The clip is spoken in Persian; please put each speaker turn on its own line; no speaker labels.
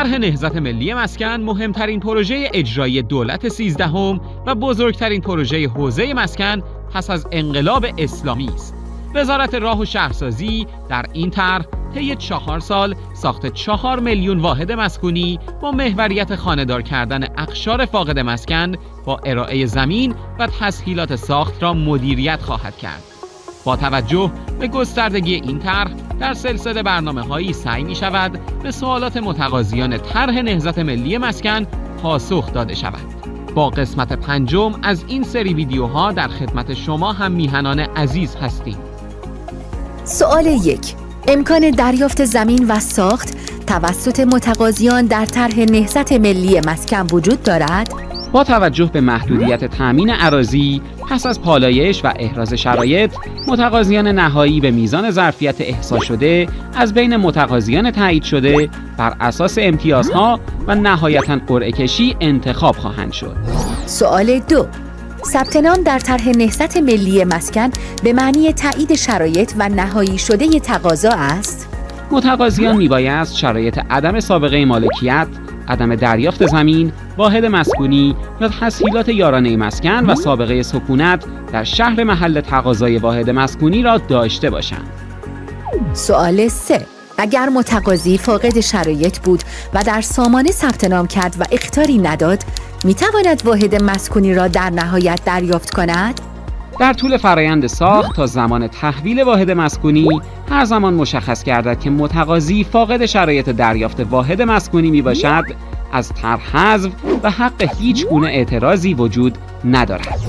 طرح نهضت ملی مسکن مهمترین پروژه اجرایی دولت 13 و بزرگترین پروژه حوزه مسکن پس از انقلاب اسلامی است. وزارت راه و شهرسازی در این طرح طی 4 سال ساخت 4 میلیون واحد مسکونی با محوریت خانه‌دار کردن اقشار فاقد مسکن با ارائه زمین و تسهیلات ساخت را مدیریت خواهد کرد. با توجه به گستردگی این طرح در سلسله برنامه‌هایی سعی می‌شود به سوالات متقاضیان طرح نهضت ملی مسکن پاسخ داده شود. با قسمت 5 از این سری ویدیوها در خدمت شما هم میهنان عزیز هستیم.
سوال 1. امکان دریافت زمین و ساخت توسط متقاضیان در طرح نهضت ملی مسکن وجود دارد؟
با توجه به محدودیت تامین اراضی پس از پالایش و احراز شرایط، متقاضیان نهایی به میزان ظرفیت احصا شده از بین متقاضیان تایید شده بر اساس امتیازها و نهایتاً قرعه کشی انتخاب خواهند شد.
سوال 2. ثبت نام در طرح نهضت ملی مسکن به معنی تایید شرایط و نهایی شده تقاضا است؟
متقاضیان میبایست شرایط عدم سابقه مالکیت، عدم دریافت زمین، واحد مسکونی یا تسهیلات یارانه مسکن و سابقه سکونت در شهر محل تقاضای واحد مسکونی را داشته باشند.
سوال 3. اگر متقاضی فاقد شرایط بود و در سامانه ثبت نام کرد و اخطاری نداد، میتواند واحد مسکونی را در نهایت دریافت کند؟
در طول فرایند ساخت تا زمان تحویل واحد مسکونی هر زمان مشخص گردد که متقاضی فاقد شرایط دریافت واحد مسکونی می باشد، از طرح حذف و حق هیچ گونه اعتراضی وجود ندارد.